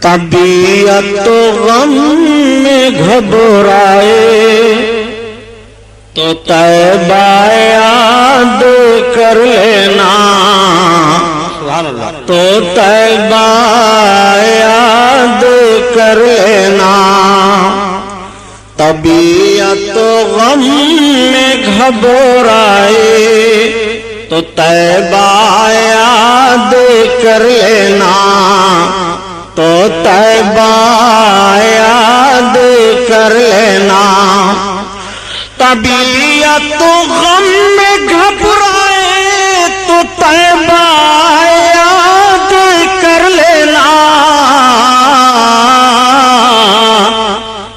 طبیعت تو غم میں گھبرائے تو طیبہ یاد کر لینا، تو طیبہ یاد کر لینا۔ طبیعت تو غم میں گھبرائے تو طیبہ یاد کر لینا، تو طیبہ یاد کر لینا۔ طبیعت تو غم میں گھبرائے تو طیبہ یاد کر لینا،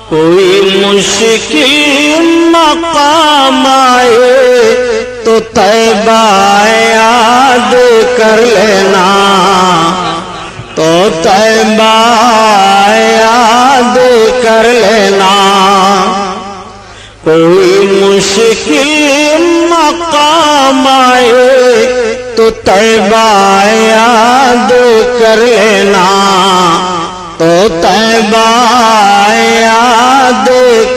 کوئی مشکل مقام آئے تو طیبہ یاد کر لینا، تو طیبہ یاد کر لینا۔ کوئی مشکل مقام آئے تو طیبہ یاد کر لینا، تو طیبہ یاد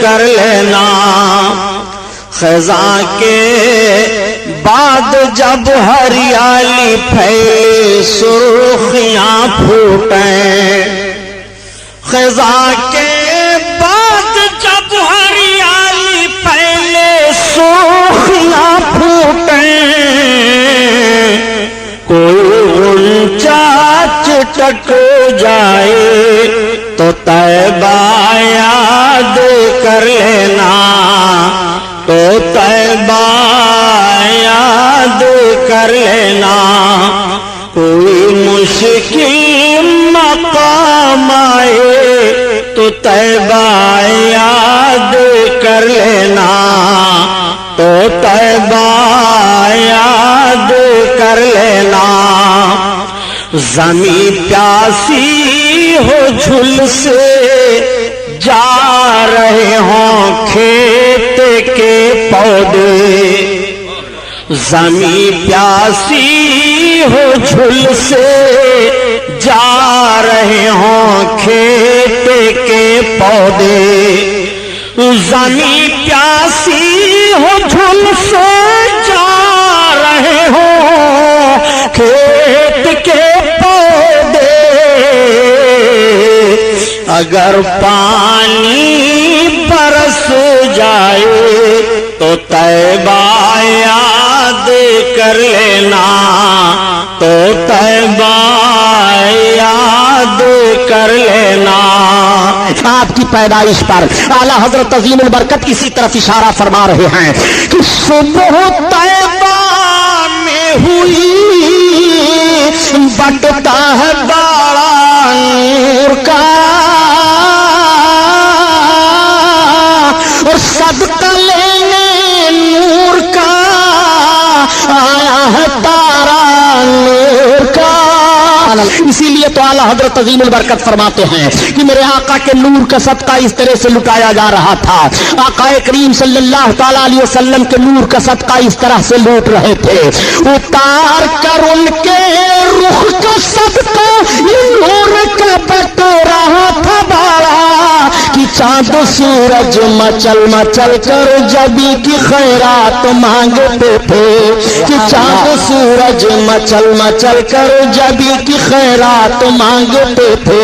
کر لینا۔ خزاں کے بعد جب ہریالی پھیلے سرخیاں پھوٹیں، خزاں کے بعد جب ہریالی پھیلے سرخیاں پھوٹیں، کوئی غنچہ چٹک جائے تو طیبہ یاد کر لینا، تو طیبہ یاد کر لینا۔ کوئی مشکل مقام آئے تو طیبہ یاد کر لینا، تو طیبہ یاد کر لینا۔ زمین پیاسی ہو جھل سے جا رہے ہوں کھیت کے پودے، زمین پیاسی ہو جھل سے جا رہے ہوں کھیت کے پودے، زمین پیاسی ہو جھل سے جا رہے ہوں کھیت کے پودے، اگر پانی برس جائے تو طیبہ یاد کر لینا، تو طیبہ یاد کر لینا۔ آپ کی پیدائش پر اعلیٰ حضرت عظیم البرکت اسی طرف اشارہ فرما رہے ہیں کہ صبح طیبہ میں ہوئی بٹتا ہے باڑا نور کا، اور صدقہ لینے نور کا آیا ہے تارا نور کا۔ اسی لیے تو اعلیٰ حضرت عظیم البرکت فرماتے ہیں کہ میرے آقا کے نور کا صدقہ اس طرح سے لٹایا جا رہا تھا، آقا کریم صلی اللہ تعالی علیہ وسلم کے نور کا صدقہ اس طرح سے لوٹ رہے تھے، اتار کر ان کے رخ کا صدقہ یہ نور کا بٹ رہا تھا باڑا، کہ چاند سورج مچل مچل کر جبی کی خیرات مانگتے تھے، کہ چاند سورج مچل مچل کر جبی کی خیرات مانگتے تھے۔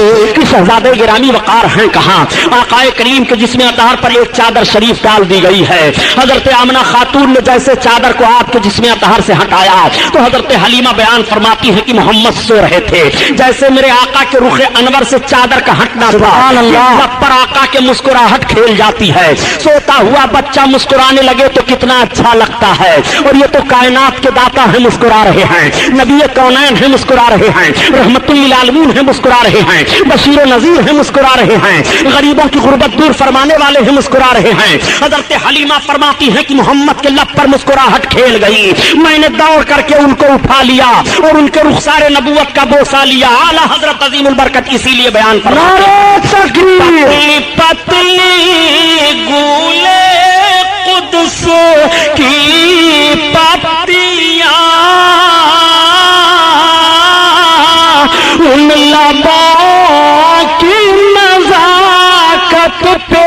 شہزادے گرامی وقار ہیں کہاں؟ آقا کریم کے جسم اطہر پر ایک چادر شریف ڈال دی گئی ہے، حضرت آمنہ خاتون نے جیسے چادر کو آپ کے جسم اطہر سے ہٹایا تو حضرت حلیمہ بیان فرماتی ہے کہ محمد سو رہے تھے، جیسے میرے آقا کے رخ انور سے چادر کا ہٹنا سبحان اللہ پر آقا کے مسکراہٹ کھیل جاتی ہے، سوتا ہوا بچہ مسکرانے لگے تو کتنا اچھا لگتا ہے، اور یہ تو کائنات کے داتا ہیں مسکرا رہے ہیں، نبی کونین ہیں مسکرا رہے ہیں، رحمت للعالمین ہیں مسکرا رہے ہیں، بشیر و نذیر ہیں مسکرا رہے ہیں، غریبوں کی غربت دور فرمانے والے ہیں مسکرا رہے ہیں۔ حضرت حلیمہ فرماتی ہیں کہ محمد کے لب پر مسکراہٹ کھیل گئی، میں نے دوڑ کر کے ان کو اٹھا لیا اور ان کے رخسار نبوت کا بوسہ لیا۔ اعلیٰ حضرت عظیم البرکت اسی لیے بیان فرماتے ہیں پتلی پتلی گولے قدس کی پتیاں लबों की नजाकत पे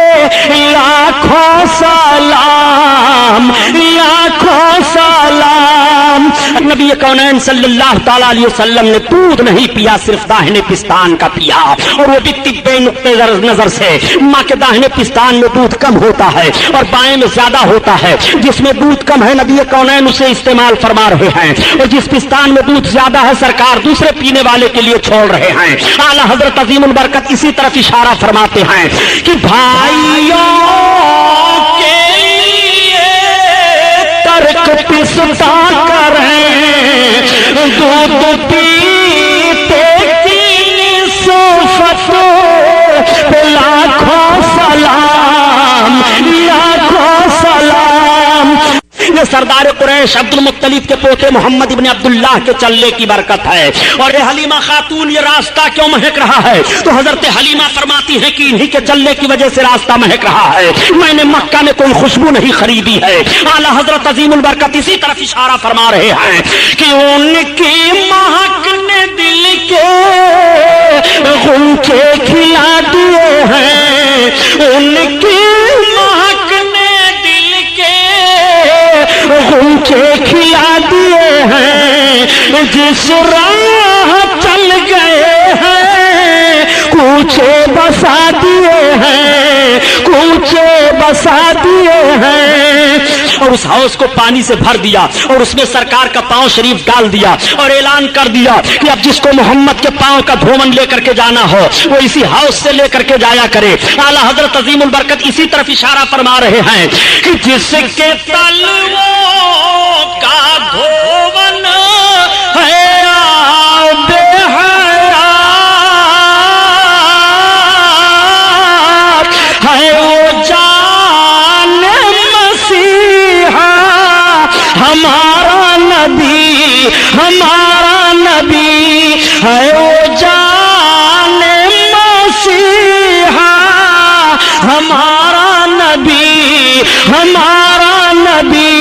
लाखों सलाम, लाखों सलाम। नबी कौनैन सल्लल्लाहु ताला अलैहि वसल्लम ने दूध नहीं पिया, सिर्फ दाहिने पिस्तान का पिया, और वो भी तिब्बे नुक्ते नजर से। माँ के दाहिने पिस्तान में दूध कम होता है और बाएं में ज्यादा होता है। जिसमें दूध कम है नबी कौनैन उसे इस्तेमाल फरमा रहे हैं, और जिस पिस्तान में दूध ज्यादा है सरकार दूसरे पीने वाले के लिए छोड़ रहे हैं। आला हजरत अजीमुल बरकत इसी तरफ इशारा फरमाते हैं कि भाइयों के लिए तर्क पिस्ता करें, दूध पीते की निस्बत पे लाखों सलाम, लाखों सलाम। ये सरदार कुरैश अब्दुल मुत्तलिब के पोते मोहम्मद इब्न अब्दुल्लाह के चलने की बरकत है। और ये हलीमा खातून ये रास्ता क्यों महक रहा है? तो हजरत हलीमा फरमाती है कि इन्हीं के चलने की वजह से रास्ता महक रहा है। मैंने मक्का में कोई खुशबू नहीं खरीदी है। आला हजरत अजीमुल बरकत इसी तरफ इशारा फरमा रहे हैं कि उनकी महक ने दिल के गुंचे खिला दिए हैं, उनकी महक ने दिल के गुंचे खिला दिए हैं। जिस राह चल गए हैं कूचे बसा दिए हैं, कूचे बसा दिए हैं। और उस हाउस को पानी से भर दिया और उसमें सरकार का पांव शरीफ डाल दिया और ऐलान कर दिया कि अब जिसको मोहम्मद के पांव का धोवन लेकर के जाना हो वो इसी हाउस से लेकर के जाया करे। आला हजरत अजीमुल बरकत इसी तरफ इशारा फरमा रहे हैं कि जिसके तलवों का धोवन है आबे हयात है वो जाने मसीहा हमारा नबी, हमारा नबी है वो जाने मसीहा हमारा नबी, हमारा नबी।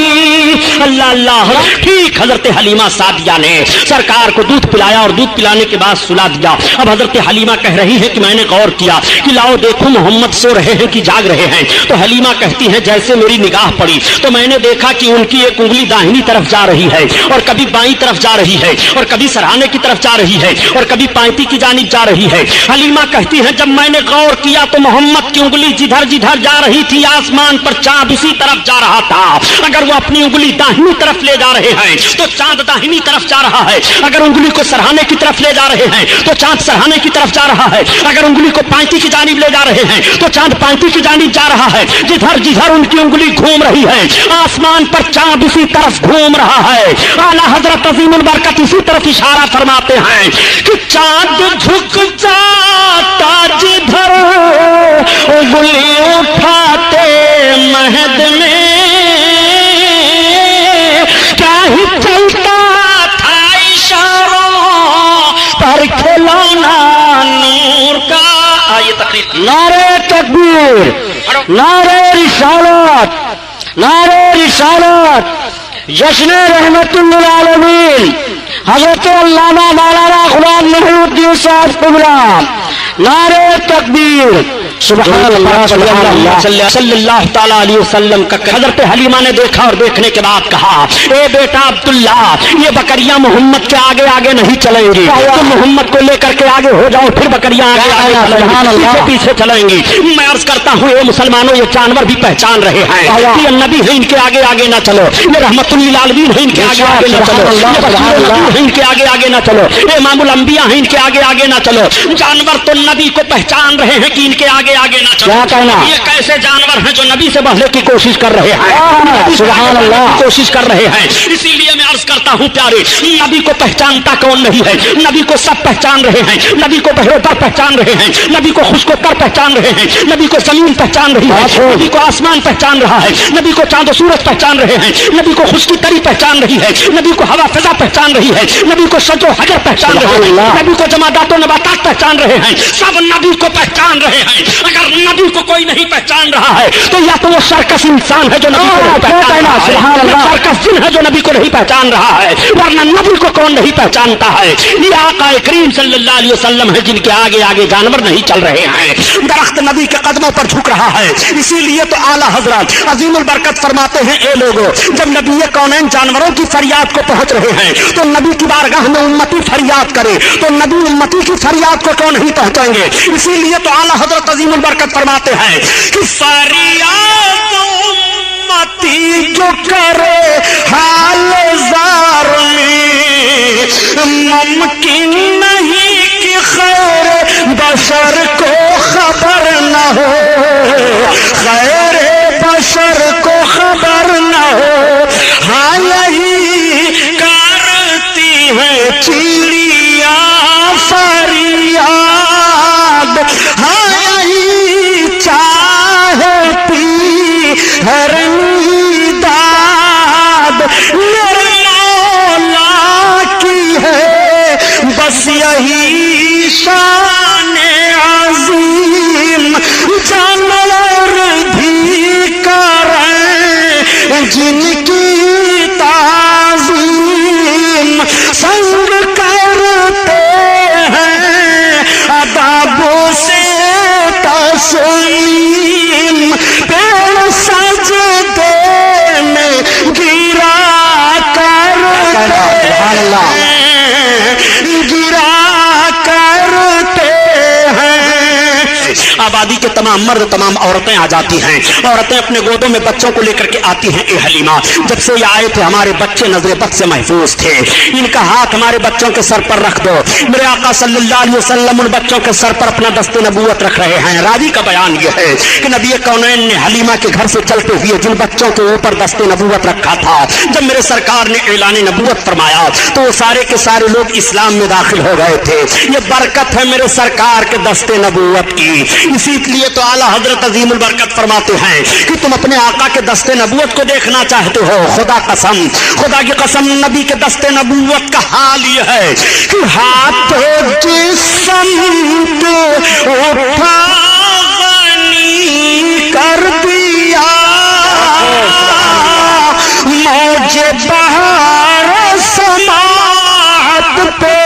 अल्लाह अल्लाह। ठीक हजरत हलीमा सादिया ने सरकार को दूध पिलाया और दूध पिलाने के बाद सुला दिया। अब हजरत हलीमा कह रही है कि मैंने गौर किया कि लाओ देखो मोहम्मद सो रहे हैं कि जाग रहे हैं। तो हलीमा कहती है जैसे मेरी निगाह पड़ी तो मैंने देखा कि उनकी एक उंगली दाहिनी तरफ जा रही है और कभी बाईं तरफ जा रही है और कभी सरहाने की तरफ जा रही है और कभी पांती की जानिब जा रही है। हलीमा कहती है जब मैंने गौर किया तो मोहम्मद की उंगली जिधर जिधर जा रही थी आसमान पर चांद उसी तरफ जा रहा था। अगर वो अपनी उंगली दाहिनी तरफ ले जा रहे हैं तो चांद दाहिनी तरफ जा रहा है, अगर उंगली को सरहाने की तरफ ले जा रहे हैं तो चांद सरहाने की तरफ जा रहा है, अगर उंगली को पांती की जानिब ले जा रहे हैं तो चांद पांती की जानिब जा रहा है। जिधर जिधर उनकी उंगली घूम रही है आसमान पर चांद उसी तरफ घूम रहा है। आला हजरत अजीमुल बरकत इसी तरफ इशारा फरमाते हैं कि चांद झुक जाता जिधर उंगली उठाते महद में क्या ही चलता था इशारों पर खिलौना नूर का। आइए तकरीर। नारे तकबीर, नारे रिसालत, नारे रिसालत, जश्न रहमतुल आलमीन हजरत अल्लामा मौलाना गुलाम नबीउद्दीन साहब कुबरा। नारे तकबीर। सुभान अल्लाह सल्लल्लाहु ताला अलैहि वसल्लम का। हजरत हलीमा ने देखा और देखने के बाद कहा ए बेटा अब्दुल्ला ये बकरियां मोहम्मद के आगे आगे नहीं चलेंगी, तुम मोहम्मद को लेकर के आगे हो जाओ फिर बकरियां आगे पीछे चलेंगी। मैं अर्ज करता हूँ ये मुसलमानों ये जानवर भी पहचान रहे हैं कि ये नबी है इनके आगे आगे ना चलो, ये रहमतुल लिल आलमीन है इनके आगे आगे ना चलो, ये इनके आगे आगे ना चलो, ये इमामुल अंबिया है इनके आगे आगे ना चलो। जानवर तो नबी को पहचान रहे हैं कि इनके आगे आगे ना चलो। क्या कहना? ये कैसे जानवर हैं जो नबी से बढ़ने की कोशिश कर रहे हैं, सुभान अल्लाह कोशिश कर रहे हैं। इसीलिए मैं अर्ज करता हूँ प्यारे नबी को पहचानता कौन नहीं है? नबी को सब पहचान रहे हैं, नबी को बहरोतर पहचान रहे हैं, नबी को खुशकोतर पहचान रहे हैं, नबी को जमीन पहचान रही है, नबी को आसमान पहचान रहा है, नबी को चांद सूरज पहचान रहे हैं, नबी को खुशकी तरी पहचान रही है, नबी को हवा फिजा पहचान रही है, नबी को सजो हजर पहचान रहे हैं, नबी को जमादात नबातात पहचान रहे हैं, सब नबी को पहचान रहे हैं। अगर नबी को कोई नहीं पहचान रहा है तो या तो वो सर्कस इंसान है जो नबी को नहीं पहचान रहा है, या सर्कस जिन है जो नबी को नहीं पहचान रहा है, वरना नबी को कौन नहीं पहचानता है? ये आका करीम सल्लल्लाहु अलैहि वसल्लम है जिनके आगे आगे जानवर नहीं चल रहे हैं। दरख्त नबी के कदमों पर झुक रहा है। इसीलिए तो आला हजरत अजीमुल बरकत फरमाते हैं, ए लोगों, जब नबी कौनैन जानवरों की फरियाद को पहुंच रहे हैं तो नबी की बारगाह में उम्मती फरियाद करे तो नबी उम्मती की फरियाद को क्यों नहीं पहुंचाएंगे? इसीलिए तो आला हजरत अजीमुल बरकत फरमाते हैं कि फरियाद उम्मती जो करे हाल जार में, मुमकिन नहीं कि खैर बशर को खबर न हो, खैर बशर को खबर न हो। हाँ यही करती है चिड़िया फरियाद, हाँ यही चाहती है दाद, मेरे मौला की है बस यही शान अजीम, जानवर भी करें जिनकी ताज़ीम, संग करते हैं अदाबों से तस्लीम, पेड़ सजदे में गिरा करते हैं। आबादी के तमाम मर्द तमाम औरतें आ जाती हैं, औरतें अपने गोदों में बच्चों को लेकर के आती हैं। ए हलीमा, जब से ये आए थे हमारे बच्चे नजर बद से महफूज थे, इनका हाथ हमारे बच्चों के सर पर रख दो। मेरे आका सल्लल्लाहु अलैहि वसल्लम उन बच्चों के सर पर अपना दस्ते नबूवत रख रहे हैं। रावी का बयान यह है कि नबी कौनैन ने हलीमा के घर से चलते हुए जिन बच्चों के ऊपर दस्ते नबूवत रखा था, जब मेरे सरकार ने ऐलान नबूवत फरमाया तो वो सारे के सारे लोग इस्लाम में दाखिल हो गए थे। ये बरकत है मेरे सरकार के दस्ते नबूवत की। इसीलिए तो आला हजरत अजीमुल बरकत फरमाते हैं कि तुम अपने आका के दस्ते नबूवत को देखना चाहते हो, खुदा कसम, खुदा की कसम, नबी के दस्ते नबूवत का हाल यह है कि हाथ जिस्म उठा गनी कर दिया, मौजे बहार समात पे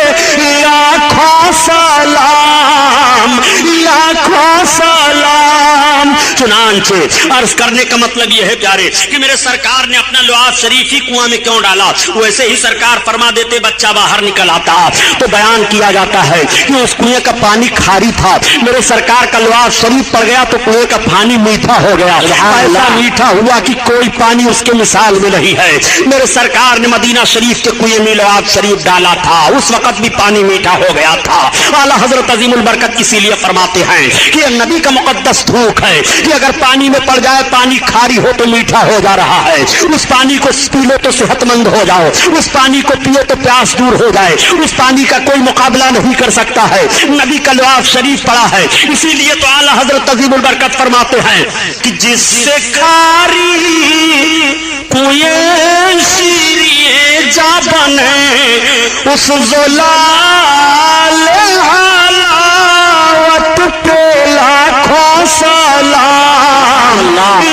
लाखों सलाम, लाखों सलाम। चुनांचे अर्ज करने का मतलब यह है प्यारे कि मेरे सरकार ने अपना लुआब शरीफ ही कुआं में क्यों डाला? वैसे ही सरकार फरमा देते बच्चा बाहर निकल आता तो बयान किया जाता है कि उस कुएं का पानी खारी था, मेरे सरकार का लुआब शरीफ पड़ गया तो कुएं का पानी मीठा हो गया। ऐसा मीठा हुआ कि कोई पानी उसके मिसाल में नहीं है। मेरे सरकार ने मदीना शरीफ के कुएं में लुआब शरीफ डाला था, उस वक्त भी पानी मीठा हो गया था। आला हजरत अजीमुल बरकत इसीलिए फरमाते हैं कि नबी का मुकद्दस थूक है कि अगर पानी में पड़ जाए पानी खारी हो तो मीठा हो जा रहा है, उस पानी को पी लो तो सेहतमंद हो जाओ, उस पानी को पियो तो प्यास दूर हो जाए, उस पानी का कोई मुकाबला नहीं कर सकता है। नबी का लुआब शरीफ पड़ा है। इसीलिए तो आला हजरत अजीमुल बरकत फरमाते हैं कि जिससे खारी कुएं शीरिए जा बने, उस ज़लाल हलावत पे लाखों सलाम,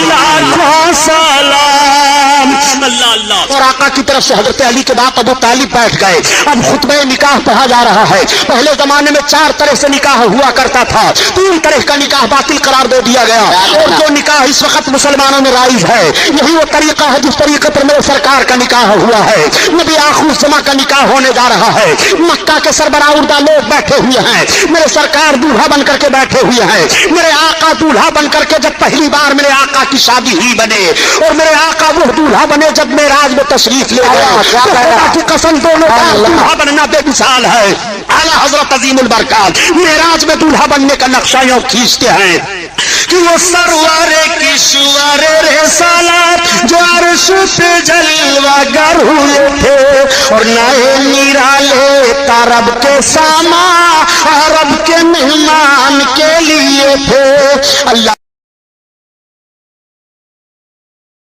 लाखों सलाम। अल्लाह अल्लाह। और आका की तरफ से हजरत अली के बाद अबू तालिब बैठ गए। अब खुतबे निकाह पढ़ा जा रहा है। पहले जमाने में 4 तरह से निकाह हुआ करता था, 3 तरह का निकाह बातिल करार दे दिया गया। और जो निकाह इस वक्त मुसलमानों में राइज है, यही वो तरीका है जिस तरीके पर मेरे सरकार का निकाह हुआ है। नबी आखिर ज़मां का निकाह होने जा रहा है। मक्का के सरबराह उर्दा लोग बैठे हुए हैं, मेरे सरकार दूल्हा बन करके बैठे हुए हैं। मेरे आका दूल्हा बन करके जब पहली बार मेरे आका की शादी ही बने, और मेरे आका वो दूल्हा बने जब मेराज में तशरीफ ले गए, खुदा की कसम दोनों का दूल्हा बनना बेमिसाल है। आला हजरत अजीमुल बरकत मेराज में दूल्हा बनने का नक्शा यूं खींचते हैं कि वो सरवर किशवर रिसालत जो अर्श पे जलवागर हुए थे, और नए निराले तरब के सामा अरब के मेहमान के लिए थे। अल्लाह